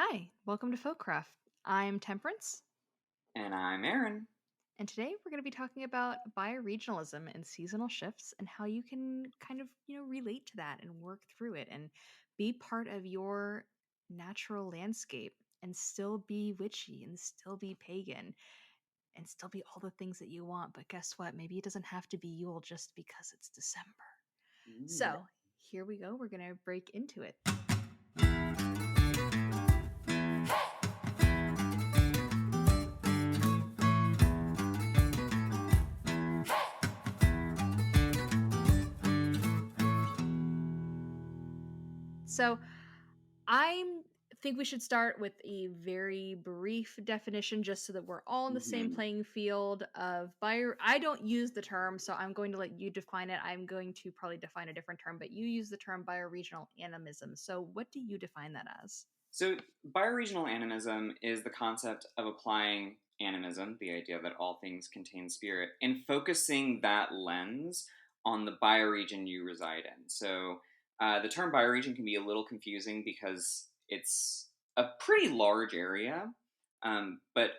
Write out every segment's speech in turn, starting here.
Hi, welcome to Folkcraft. I'm Temperance, And I'm Aaron. and today we're going to be talking about bioregionalism and seasonal shifts and how you can kind of, relate to that and work through it and be part of your natural landscape and still be witchy and still be pagan and still be all the things that you want. But guess what? Maybe it doesn't have to be Yule just because it's December. Ooh. So here we go. We're going to break into it. So I think we should start with a very brief definition just so that we're all in the same Mhm. playing field of bio. I don't use the term, so I'm going to let you define it. I'm going to probably define a different term, but you use the term bioregional animism. So what do you define that as? So, bioregional animism is the concept of applying animism, the idea that all things contain spirit, and focusing that lens on the bioregion you reside in. So, the term bioregion can be a little confusing because it's a pretty large area, but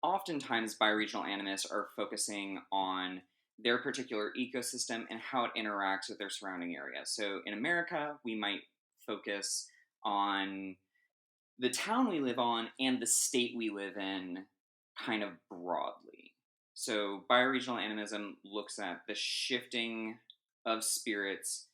oftentimes bioregional animists are focusing on their particular ecosystem and how it interacts with their surrounding area. So in America, we might focus on the town we live on and the state we live in kind of broadly. So bioregional animism looks at the shifting of spirits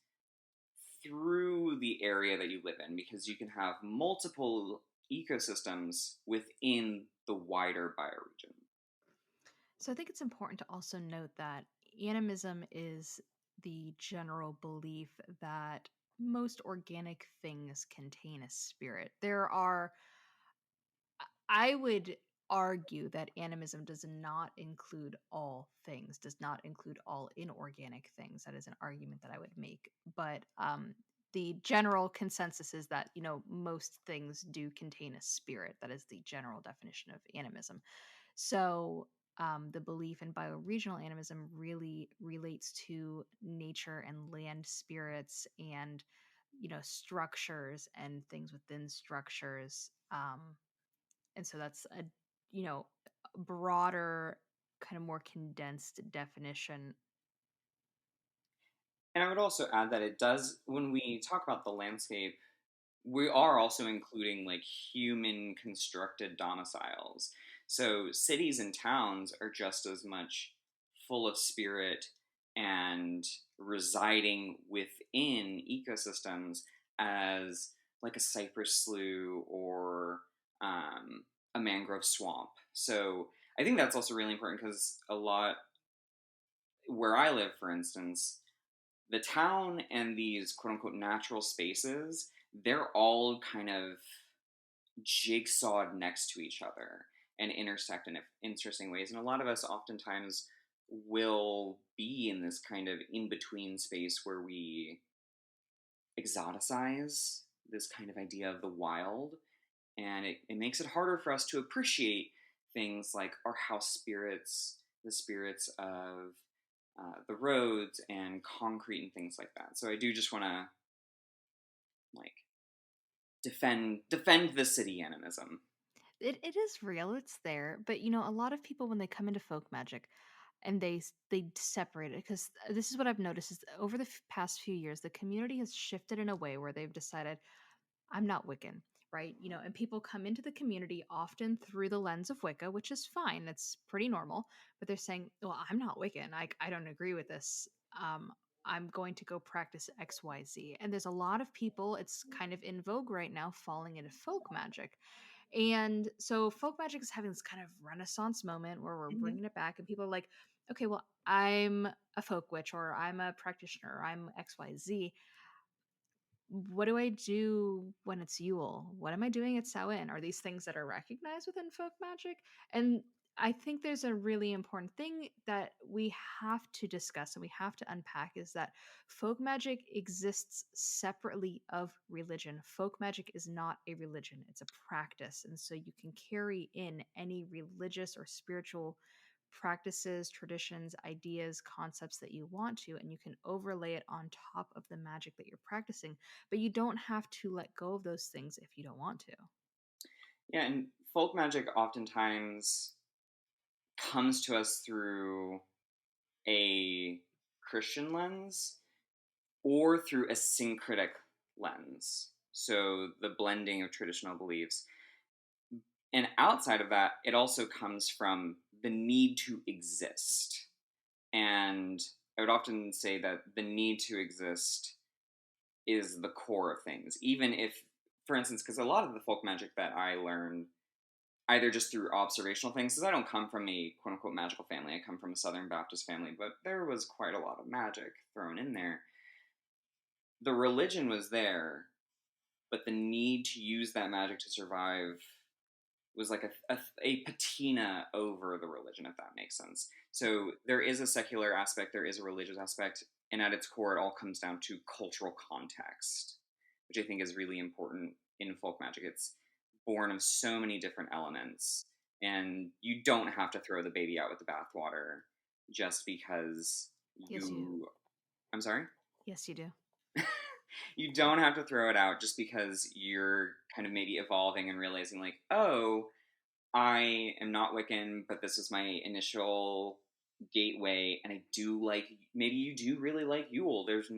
through the area that you live in because you can have multiple ecosystems within the wider bioregion. So I think it's important to also note that animism is the general belief that most organic things contain a spirit. I would argue that animism does not include all things, does not include all inorganic things. That is an argument that I would make. But the general consensus is that, most things do contain a spirit. That is the general definition of animism. So the belief in bioregional animism really relates to nature and land spirits and, structures and things within structures. And so that's a you know broader, kind of more condensed definition. And I would also add that it does, when we talk about the landscape, we are also including like human constructed domiciles. So cities and towns are just as much full of spirit and residing within ecosystems as like a cypress slough or a mangrove swamp. So I think that's also really important because a lot where I live, for instance, the town and these quote unquote natural spaces, they're all kind of jigsawed next to each other and intersect in interesting ways. And a lot of us oftentimes will be in this kind of in between space where we exoticize this kind of idea of the wild. And it makes it harder for us to appreciate things like our house spirits, the spirits of the roads and concrete and things like that. So I do just want to like defend the city animism. It is real, it's there, but a lot of people when they come into folk magic and they separate it, because this is what I've noticed is over the past few years the community has shifted in a way where they've decided I'm not Wiccan, right? And people come into the community often through the lens of Wicca, which is fine. That's pretty normal. But they're saying, well, I'm not Wiccan. I don't agree with this. Um, I'm going to go practice XYZ. And there's a lot of people, it's kind of in vogue right now, falling into folk magic. And so folk magic is having this kind of renaissance moment where we're Mm-hmm. bringing it back, and people are like, okay, well, I'm a folk witch or I'm a practitioner, or I'm XYZ. What do I do when it's Yule? What am I doing at Samhain? Are these things that are recognized within folk magic? And I think there's a really important thing that we have to discuss and we have to unpack is that folk magic exists separately of religion. Folk magic is not a religion, it's a practice. And so you can carry in any religious or spiritual practices, traditions, ideas, concepts that you want to, and you can overlay it on top of the magic that you're practicing. But you don't have to let go of those things if you don't want to. Yeah, and folk magic oftentimes comes to us through a Christian lens or through a syncretic lens. So the blending of traditional beliefs. And outside of that, it also comes from the need to exist. And I would often say that the need to exist is the core of things. Even if, for instance, because a lot of the folk magic that I learned either just through observational things, because I don't come from a quote unquote magical family, I come from a Southern Baptist family, but there was quite a lot of magic thrown in there. The religion was there, but the need to use that magic to survive was like a patina over the religion, if that makes sense. So there is a secular aspect, there is a religious aspect, and at its core, it all comes down to cultural context, which I think is really important in folk magic. It's born of so many different elements, and you don't have to throw the baby out with the bathwater just because Yes, you. you. I'm sorry? Yes, you do. You don't have to throw it out just because you're kind of maybe evolving and realizing, like, oh, I am not Wiccan, but this is my initial gateway, and I do like. Maybe you do really like Yule. There's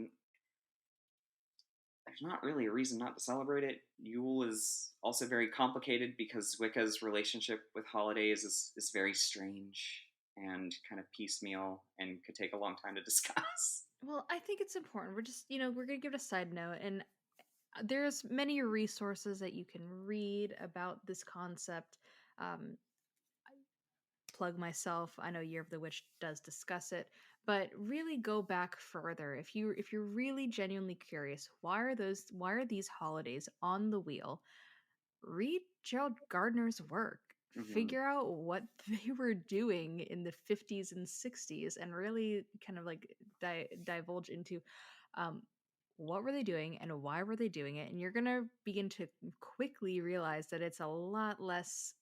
not really a reason not to celebrate it. Yule is also very complicated because Wicca's relationship with holidays is very strange and kind of piecemeal and could take a long time to discuss. Well, I think it's important. We're just, we're going to give it a side note. And there's many resources that you can read about this concept. Um, Plug myself. I know Year of the Witch does discuss it, but really go back further. If you're really genuinely curious, why are these holidays on the wheel? Read Gerald Gardner's work. Mm-hmm. Figure out what they were doing in the 50s and 60s and really kind of like divulge into um, what were they doing and why were they doing it. And you're going to begin to quickly realize that it's a lot less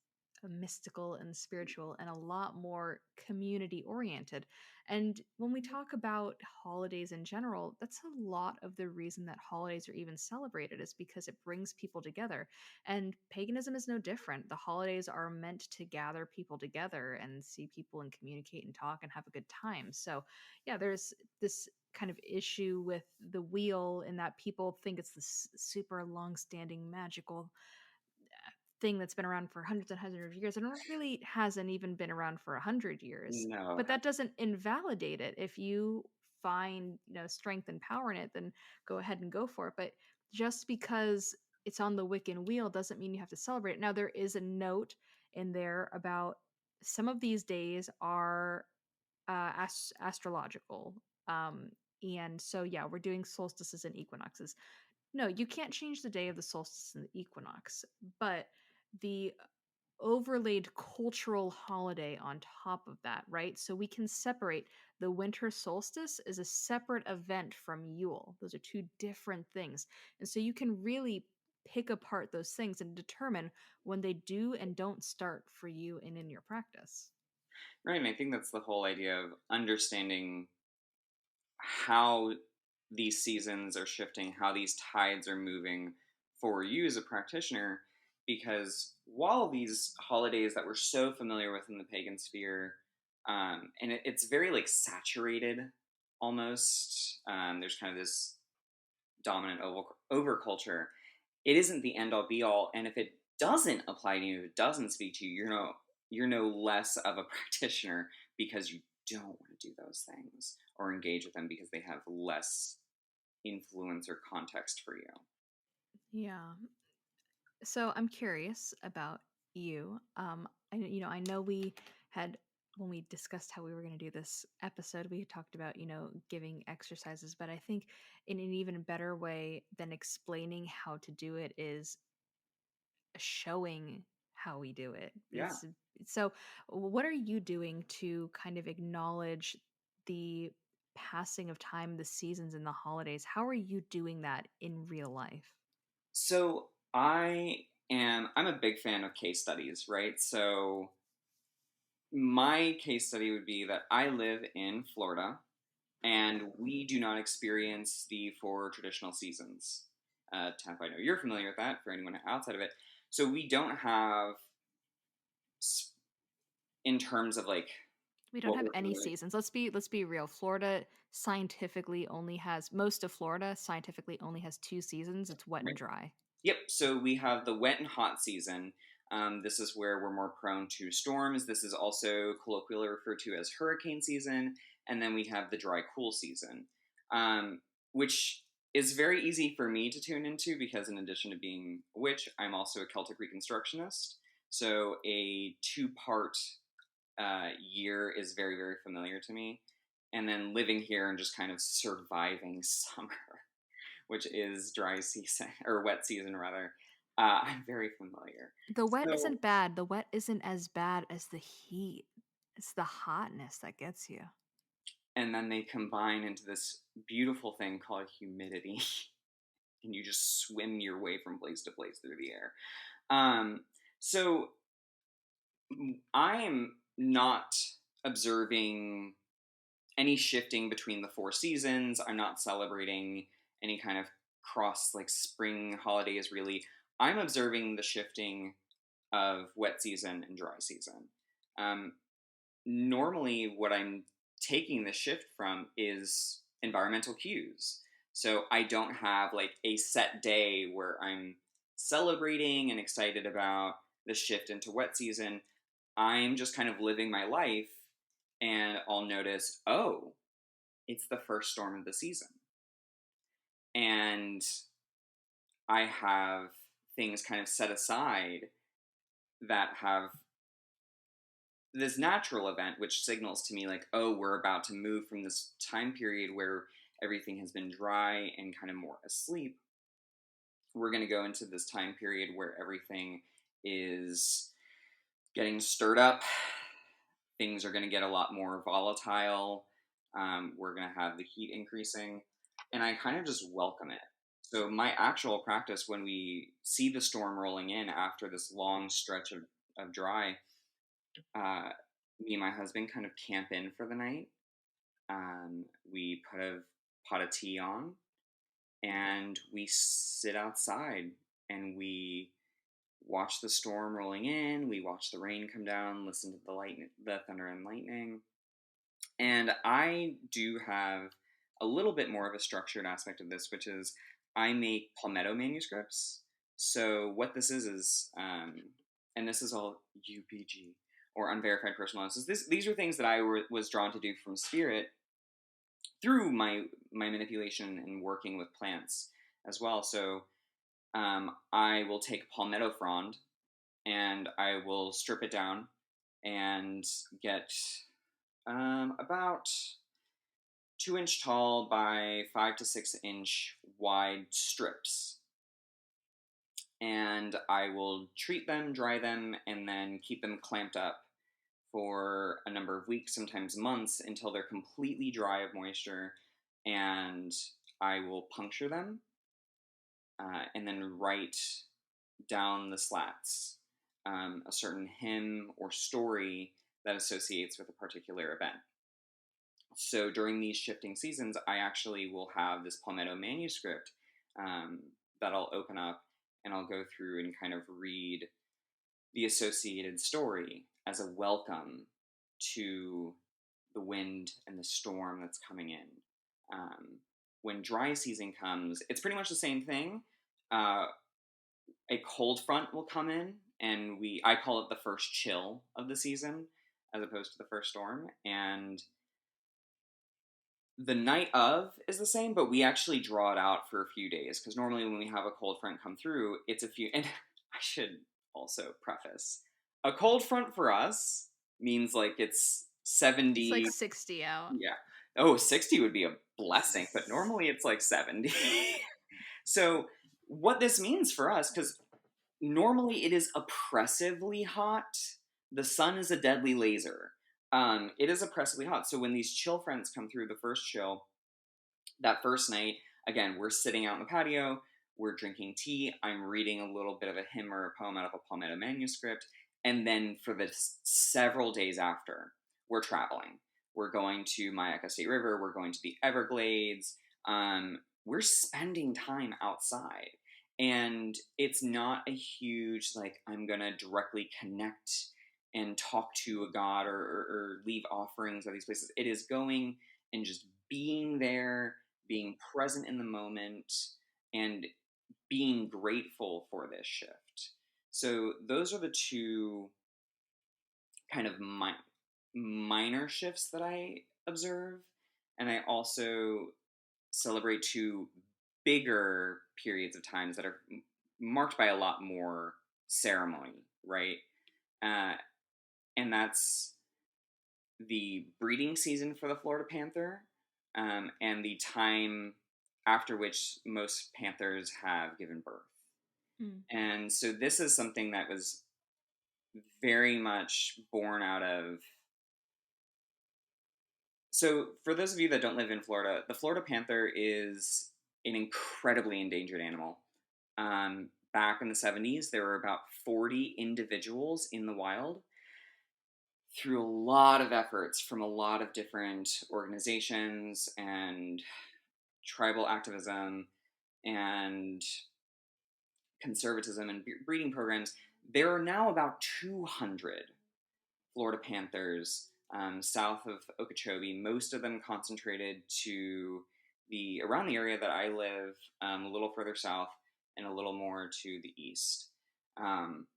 mystical and spiritual and a lot more community oriented. And when we talk about holidays in general, that's a lot of the reason that holidays are even celebrated is because it brings people together. And paganism is no different. The holidays are meant to gather people together and see people and communicate and talk and have a good time. So, yeah, there's this kind of issue with the wheel in that people think it's this super long-standing magical thing that's been around for hundreds and hundreds of years and it really hasn't even been around for 100 years, No. but that doesn't invalidate it. If you find strength and power in it, then go ahead and go for it. But just because it's on the Wiccan wheel doesn't mean you have to celebrate it. Now there is a note in there about some of these days are astrological, um and so yeah, we're doing solstices and equinoxes. No, you can't change the day of the solstice and the equinox, but the overlaid cultural holiday on top of that, right? So we can separate the winter solstice as a separate event from Yule. Those are two different things. And so you can really pick apart those things and determine when they do and don't start for you and in your practice. Right, and I think that's the whole idea of understanding how these seasons are shifting, how these tides are moving for you as a practitioner. Because while these holidays that we're so familiar with in the pagan sphere, and it's very like saturated almost, there's kind of this dominant over culture. It isn't the end all be all, and if it doesn't apply to you, if it doesn't speak to you, you're no less of a practitioner because you don't want to do those things or engage with them because they have less influence or context for you. Yeah. So I'm curious about you. I know we had when we discussed how we were going to do this episode, we had talked about giving exercises, but I think in an even better way than explaining how to do it is showing how we do it. Yeah. It's so. What are you doing to kind of acknowledge the passing of time, the seasons, and the holidays? How are you doing that in real life? So I'm a big fan of case studies, right? So my case study would be that I live in Florida and we do not experience the four traditional seasons. Temp, I know you're familiar with that for anyone outside of it. So we don't have, in terms of like We don't what have we're any familiar. seasons. Let's be real. Florida scientifically only has most of Florida scientifically only has 2 seasons. It's wet and dry. Yep. So we have the wet and hot season. This is where we're more prone to storms. This is also colloquially referred to as hurricane season. And then we have the dry, cool season, which is very easy for me to tune into because, in addition to being a witch, I'm also a Celtic Reconstructionist. So a two-part year is very, very familiar to me. And then living here and just kind of surviving summer, which is dry season or wet season rather. I'm very familiar. The wet So, isn't bad. The wet isn't as bad as the heat. It's the hotness that gets you. and then they combine into this beautiful thing called humidity, and you just swim your way from place to place through the air. Um, so I'm not observing any shifting between the four seasons. I'm not celebrating any kind of cross like spring holidays really. I'm observing the shifting of wet season and dry season. Um, Normally, what I'm taking the shift from is environmental cues. So I don't have like a set day where I'm celebrating and excited about the shift into wet season. I'm just kind of living my life and I'll notice, oh, it's the first storm of the season. And I have things kind of set aside that have this natural event, which signals to me, like, oh, we're about to move from this time period where everything has been dry and kind of more asleep. We're going to go into this time period where everything is getting stirred up. Things are going to get a lot more volatile. We're going to have the heat increasing. And I kind of just welcome it. So, my actual practice when we see the storm rolling in after this long stretch of dry, uh, me and my husband kind of camp in for the night. We put a pot of tea on and we sit outside and we watch the storm rolling in. We watch the rain come down, listen to the thunder and lightning. And I do have a little bit more of a structured aspect of this, which is I make palmetto manuscripts. So what this is, and this is all UPG or unverified personal analysis. These are things that was drawn to do from spirit through my manipulation and working with plants as well. So I will take palmetto frond and I will strip it down and get about 2-inch tall by 5 to 6 inch wide strips. And I will treat them, dry them, and then keep them clamped up for a number of weeks, sometimes months, until they're completely dry of moisture. And I will puncture them and then write down the slats a certain hymn or story that associates with a particular event. So during these shifting seasons, I actually will have this palmetto manuscript um, that I'll open up and I'll go through and kind of read the associated story as a welcome to the wind and the storm that's coming in. Um, when dry season comes, it's pretty much the same thing. Uh, a cold front will come in, and I call it the first chill of the season, as opposed to the first storm. And the night of is the same, but we actually draw it out for a few days because normally when we have a cold front come through, it's a few. And I should also preface a cold front for us means like it's It's like 70. 60 out. Yeah. Oh, 60 would be a blessing, but normally it's like 70. So, what this means for us, because normally it is oppressively hot, the sun is a deadly laser. It is oppressively hot. So, when these chill fronts come through, the first chill, that first night, again, we're sitting out in the patio, we're drinking tea, I'm reading a little bit of a hymn or a poem out of a palmetto manuscript, and then for the several days after, we're traveling. We're going to Mayaka State River, we're going to the Everglades, we're spending time outside. And it's not a huge, like, I'm going to directly connect and talk to a god or leave offerings at these places. It is going and just being there, being present in the moment, and being grateful for this shift. So those are the two kind of minor shifts that I observe. And I also celebrate two bigger periods of times that are marked by a lot more ceremony, right? Uh, and that's the breeding season for the Florida panther, and the time after which most panthers have given birth. Mm. And so this is something that was very much born out of. So, for those of you that don't live in Florida, the Florida panther is an incredibly endangered animal. Back in the 70s, there were about 40 individuals in the wild through a lot of efforts from a lot of different organizations and tribal activism and conservatism and breeding programs. There are now about 200 Florida panthers south of Okeechobee, most of them concentrated to the around the area that I live, a little further south and a little more to the east. Um,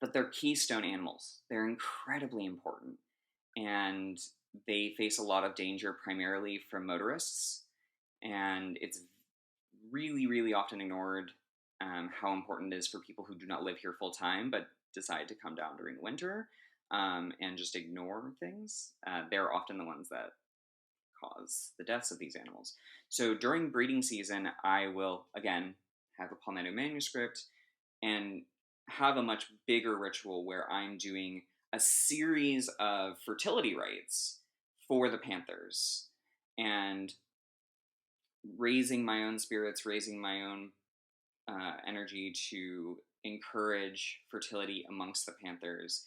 but they're keystone animals. They're incredibly important, and they face a lot of danger primarily from motorists. And it's really, really often ignored how important it is for people who do not live here full time but decide to come down during the winter and just ignore things. They're often the ones that cause the deaths of these animals. So during breeding season, I will again have a palmetto manuscript and have a much bigger ritual where I'm doing a series of fertility rites for the panthers and raising my own spirits, raising my own energy to encourage fertility amongst the panthers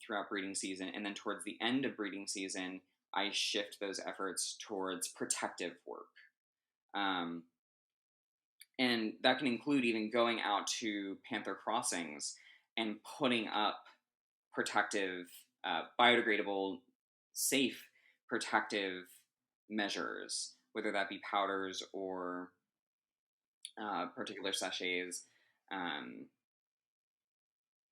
throughout breeding season. And then towards the end of breeding season, I shift those efforts towards protective work. Um, and that can include even going out to panther crossings and putting up protective, biodegradable, safe protective measures, whether that be powders or particular sachets, um,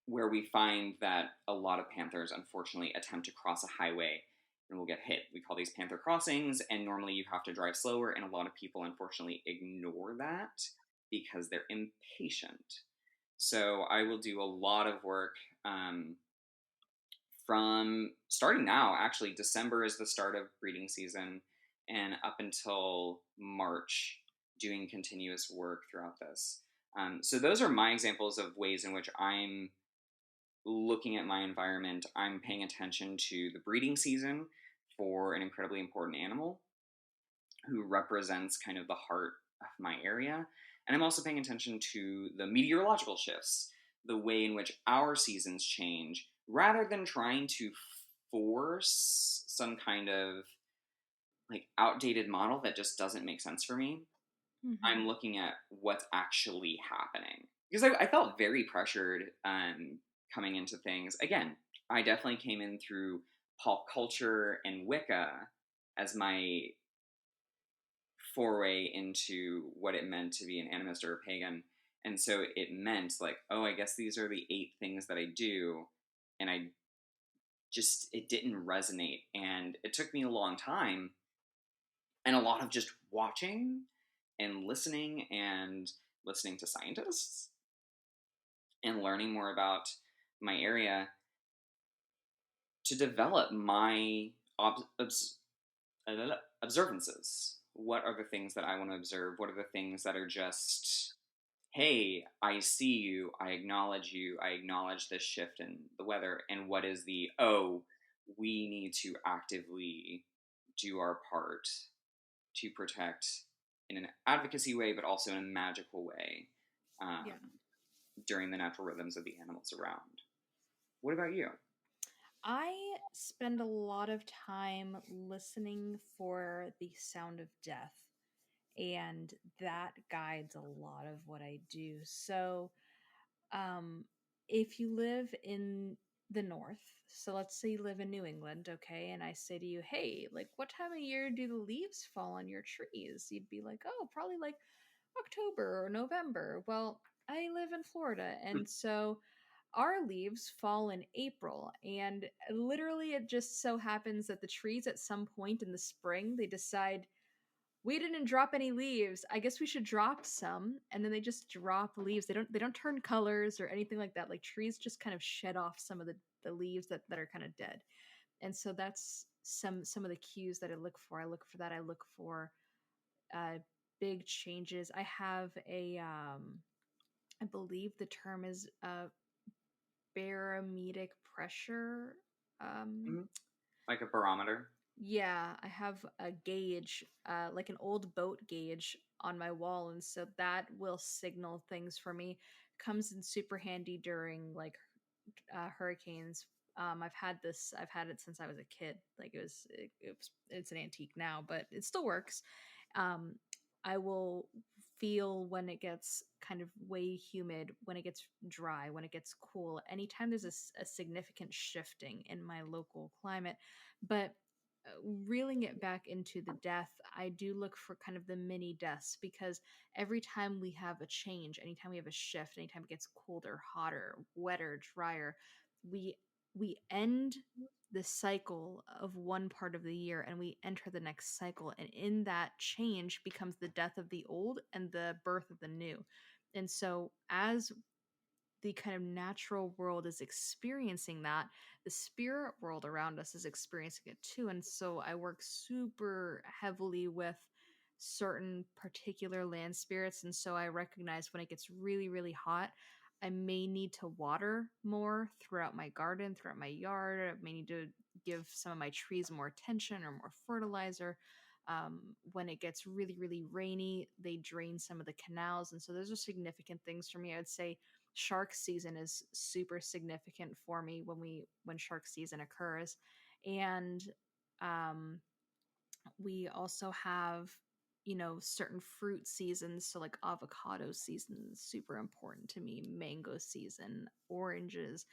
where we find that a lot of panthers unfortunately attempt to cross a highway and will get hit. We call these panther crossings, and normally you have to drive slower, and a lot of people unfortunately ignore that because they're impatient. So I will do a lot of work from starting now. Actually, December is the start of breeding season, and up until March, doing continuous work throughout this. So those are my examples of ways in which I'm looking at my environment. I'm paying attention to the breeding season for an incredibly important animal who represents kind of the heart of my area. And I'm also paying attention to the meteorological shifts, the way in which our seasons change, rather than trying to force some kind of like outdated model that just doesn't make sense for me. Mm-hmm. I'm looking at what's actually happening because I felt very pressured coming into things. Again, I definitely came in through pop culture and Wicca as my foray into what it meant to be an animist or a pagan. And so it meant like, oh, I guess these are the 8 things that I do. And I just, it didn't resonate. And it took me a long time and a lot of just watching and listening to scientists and learning more about my area to develop my observances. What are the things that I want to observe? What are the things that are just, hey, I see you, I acknowledge this shift in the weather, and what is the, oh, we need to actively do our part to protect in an advocacy way, but also in a magical way Yeah. during the natural rhythms of the animals around. What about you? I spend a lot of time listening for the sound of death. and that guides a lot of what I do. So, um, if you live in the north, so let's say you live in New England, okay, and I say to you, hey, like, what time of year do the leaves fall on your trees? You'd be like, oh, probably like October or November. Well, I live in Florida, and so our leaves fall in April, and literally it just so happens that the trees at some point in the spring they decide we didn't drop any leaves. I guess we should drop some, and then they just drop leaves. They don't turn colors or anything like that. Like trees just kind of shed off some of the leaves that are kind of dead. And so that's some of the cues that I look for. I look for that. I look for uh big changes. I have a I believe the term is barometric pressure. Um, Mhm. Like a barometer. yeah, I have a gauge, like an old boat gauge on my wall, and so that will signal things for me. Comes in super handy during like hurricanes. I've had it since I was a kid. Like it's an antique now, but it still works. Um, I will feel when it gets kind of way humid, when it gets dry, when it gets cool. Anytime there's a significant shifting in my local climate, but reeling it back into the death, I do look for kind of the mini deaths because every time we have a change, anytime we have a shift, anytime it gets colder, hotter, wetter, drier, we we end the cycle of one part of the year and we enter the next cycle, and in that change becomes the death of the old and the birth of the new. And so as the kind of natural world is experiencing that, the spirit world around us is experiencing it too. And so I work super heavily with certain particular land spirits. And so I recognize when it gets really, really hot, I may need to water more throughout my garden, throughout my yard. I may need to give some of my trees more attention or more fertilizer. When it gets really, really rainy, they drain some of the canals. And so those are significant things for me. I would say shark season is super significant for me when shark season occurs. And um we also have, you know, certain fruit seasons, so like avocado season is super important to me, mango season, oranges,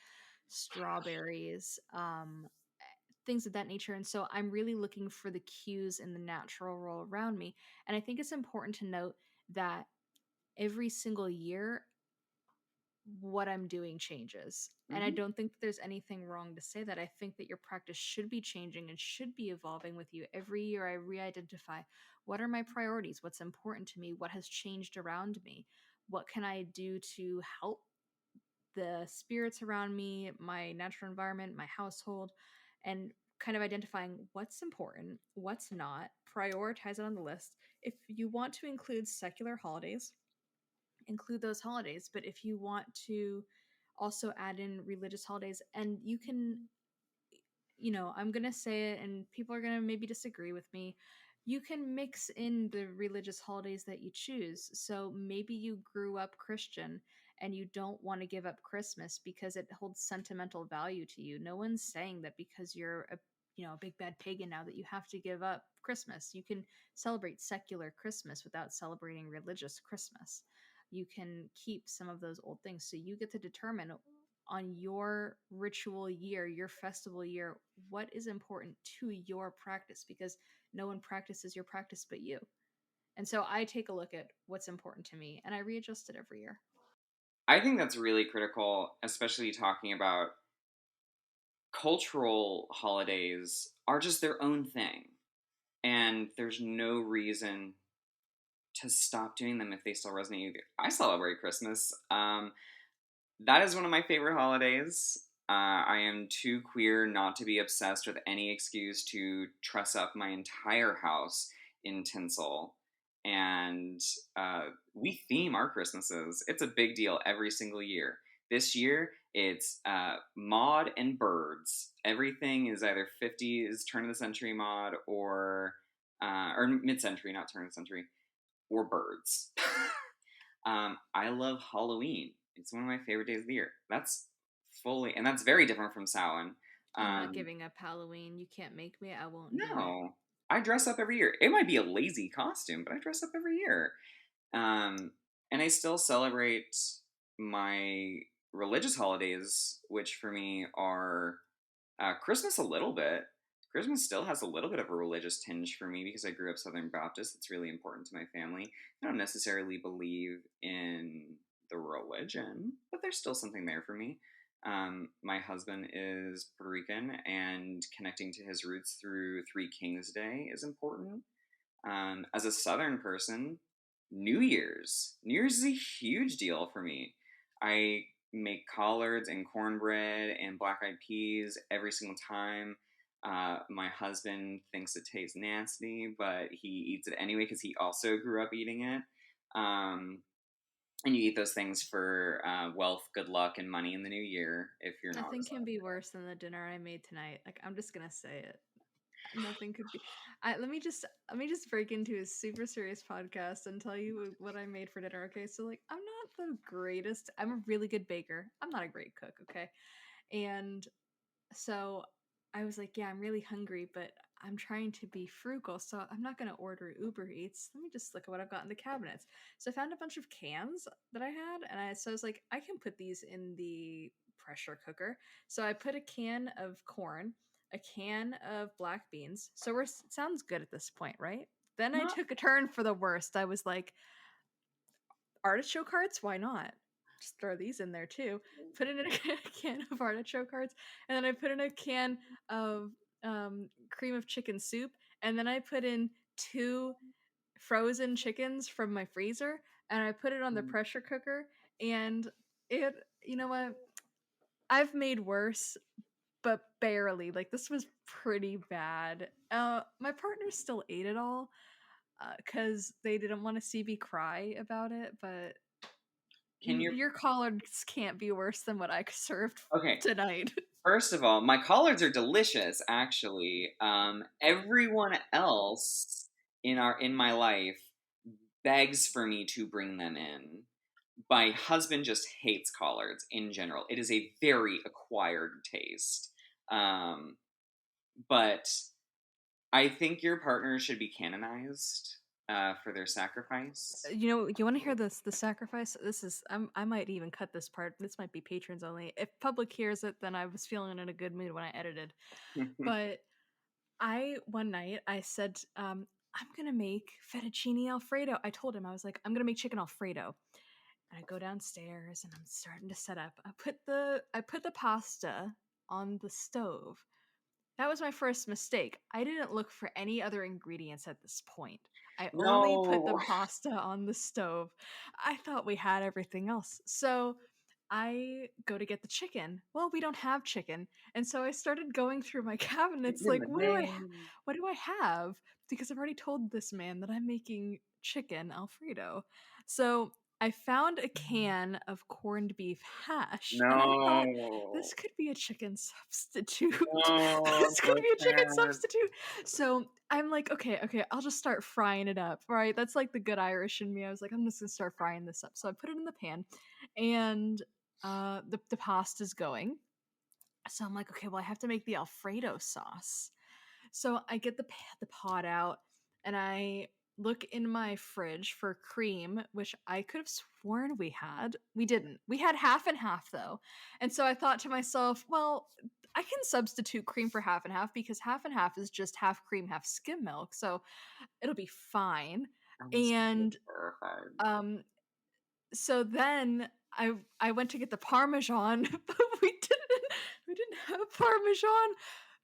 strawberries, things of that nature. And so I'm really looking for the cues in the natural world around me. And I think it's important to note that every single year what I'm doing changes. And I Mm-hmm. don't think that there's anything wrong to say that. I think that your practice should be changing and should be evolving with you. Every year I re identify what are my priorities, what's important to me, what has changed around me, what can I do to help the spirits around me, my natural environment, my household, and kind of identifying what's important, what's not, prioritize it on the list. If you want to include secular holidays, include those holidays. But if you want to also add in religious holidays, and you can, you know, I'm going to say it and people are going to maybe disagree with me. You can mix in the religious holidays that you choose. So maybe you grew up Christian and you don't want to give up Christmas because it holds sentimental value to you. No one's saying that because you're a, you know, a big bad pagan now that you have to give up Christmas. You can celebrate secular Christmas without celebrating religious Christmas. You can keep some of those old things. So you get to determine on your ritual year, your festival year, what is important to your practice, because no one practices your practice but you. And so I take a look at what's important to me and I readjust it every year. I think that's really critical, especially talking about cultural holidays are just their own thing. And there's no reason to stop doing them if they still resonate with you. I celebrate Christmas. That is one of my favorite holidays. I am too queer not to be obsessed with any excuse to truss up my entire house in tinsel. And we theme our Christmases. It's a big deal every single year. This year, it's mod and birds. Everything is either 50s, turn of the century mod, or mid century, not turn of the century, or birds. I love Halloween. It's one of my favorite days of the year. And that's very different from Samhain. I'm not Um, giving up Halloween. You can't make me. I won't do it. no, I dress up every year. It might be a lazy costume, but I dress up every year. Um, and I still celebrate my religious holidays, which for me are Christmas a little bit. Christmas still has a little bit of a religious tinge for me because I grew up Southern Baptist. It's really important to my family. I don't necessarily believe in the religion, but there's still something there for me. My husband is Puerto Rican, and connecting to his roots through Three Kings Day is important. As a Southern person, New Year's is a huge deal for me. I make collards and cornbread and black eyed peas every single time. My husband thinks it tastes nasty, but he eats it anyway because he also grew up eating it. Um, and you eat those things for wealth, good luck, and money in the new year if you're not a Nothing can Southern. be worse than the dinner I made tonight. Like, I'm just gonna say it. Nothing could be. Let me just break into a super serious podcast and tell you what I made for dinner. Okay, so like I'm not the greatest. I'm a really good baker. I'm not a great cook. Okay, and so I was like, yeah, I'm really hungry, but I'm trying to be frugal, so I'm not going to order Uber Eats. Let me just look at what I've got in the cabinets. So I found a bunch of cans that I had, and so I was like, I can put these in the pressure cooker. So I put a can of corn, a can of black beans. So we're sounds good at this point, right? Then I Not took a turn for the worst. I was like, artichoke hearts, why not? Just throw these in there too. Put in a can of artichoke hearts, and then I put in a can of cream of chicken soup, and then I put in two frozen chickens from my freezer, and I put it on the pressure cooker. And it, you know what? I've made worse, but barely. Like, this was pretty bad. My partner still ate it all because they didn't want to see me cry about it, but can you your collards can't be worse than what I served okay? tonight. First of all, my collards are delicious. Actually, everyone else in my life begs for me to bring them in. My husband just hates collards in general. It is a very acquired taste. Um, but I think your partner should be canonized for their sacrifice. You want to hear this? The sacrifice. This is. I might even cut this part. This might be patrons only. If public hears it, then I was feeling in a good mood when I edited. But I one night I said, I'm gonna make fettuccine alfredo. I told him I was like, I'm gonna make chicken alfredo. And I go downstairs and I'm starting to set up. I put the pasta on the stove. That was my first mistake. I didn't look for any other ingredients at this point. I only put the No, pasta on the stove. I thought we had everything else. So I go to get the chicken. Well, we don't have chicken. And so I started going through my it's cabinets in like, the mail. what do I have? Because I've already told this man that I'm making chicken alfredo. So I found a can of corned beef hash and I thought No, this could be a chicken substitute. no, This could my be a chicken cat. substitute. So I'm like, okay, I'll just start frying it up, right? That's like the good Irish in me. I was like, I'm just gonna start frying this up. So I put it in the pan, and the pasta's going. So I'm like, okay, well, I have to make the Alfredo sauce. So I get the pot out, and I look in my fridge for cream, which I could have sworn we had. We didn't. We had half and half though. And so I thought to myself, well, I can substitute cream for half and half because half and half is just half cream, half skim milk. So it'll be fine. I'm so And terrified. um so then I went to get the parmesan, but we didn't have parmesan.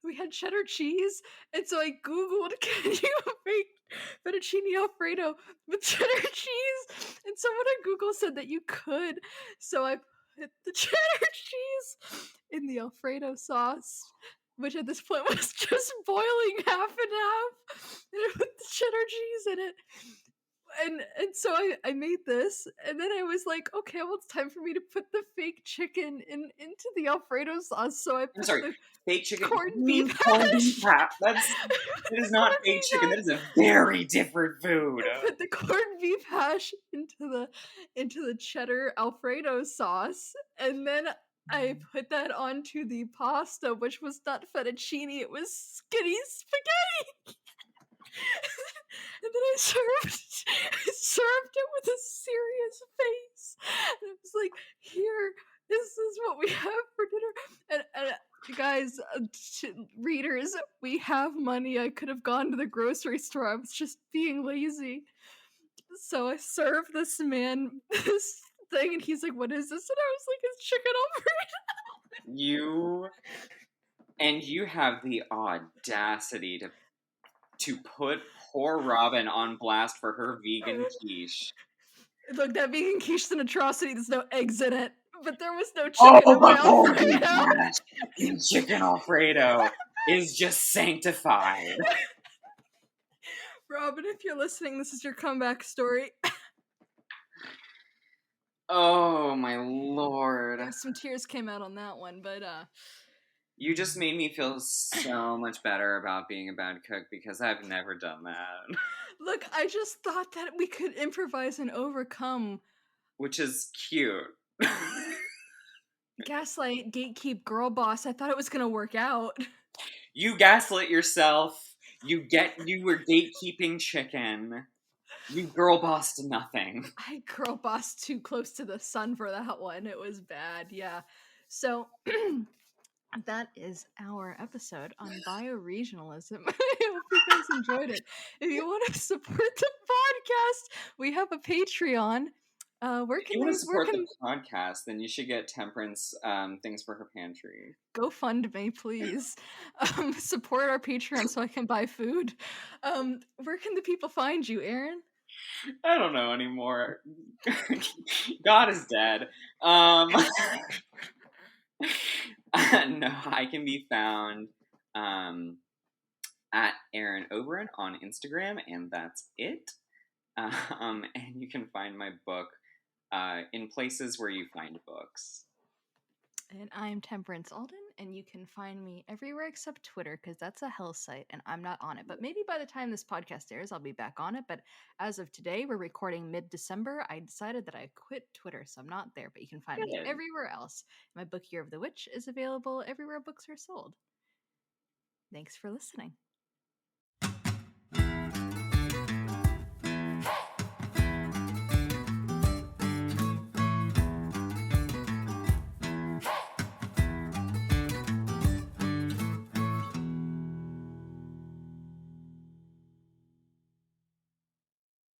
We had cheddar cheese, and so I googled, "Can you make fettuccine alfredo with cheddar cheese?" And someone on Google said that you could. So I put the cheddar cheese in the alfredo sauce, which at this point was just boiling half and half, and I put the cheddar cheese in it, and so I made this, and then I was like, okay, well, it's time for me to put the fake chicken into the Alfredo sauce. So I I'm put sorry, the fake chicken. What do corned you beef mean corned beef hash. hat? That's It is not Corned fake beef chicken. That hash. is a very different food. I put the corned beef hash into the cheddar Alfredo sauce, and then I put that onto the pasta, which was not fettuccine; it was skinny spaghetti. And then I served it with a serious face. And I was like, here, this is what we have for dinner. And guys, readers, we have money. I could have gone to the grocery store. I was just being lazy. So I served this man this thing, and he's like, what is this? And I was like, it's chicken You and you have the audacity to put poor Robin on blast for her vegan quiche. Look, that vegan quiche is an atrocity. There's no eggs in it, but there was no chicken Oh, in my but holy Alfredo. fucking chicken Alfredo is just sanctified. Robin, if you're listening, this is your comeback story. Oh my lord. Some tears came out on that one, but You just made me feel so much better about being a bad cook because I've never done that. Look, I just thought that we could improvise and overcome. Which is cute. Gaslight, gatekeep, girl boss. I thought it was gonna work out. You gaslit yourself. You were gatekeeping chicken. You girl bossed nothing. I girl bossed too close to the sun for that one. It was bad, yeah. So that is our episode on bioregionalism. I hope you guys enjoyed it. If you want to support the podcast, we have a Patreon. Where If can you want they? to support the podcast, then you should get Temperance things for her pantry. Go fund me, please. Support our Patreon so I can buy food. Where can the people find you, Aaron? I don't know anymore. God is dead. No, I can be found at Aaron Oberon on Instagram, and that's it. And you can find my book in places where you find books. And I'm Temperance Alden, and you can find me everywhere except Twitter, because that's a hell site, and I'm not on it. But maybe by the time this podcast airs, I'll be back on it. But as of today, we're recording mid-December. I decided that I quit Twitter, so I'm not there. But you can find me Good. everywhere else. My book Year of the Witch is available everywhere books are sold. Thanks for listening.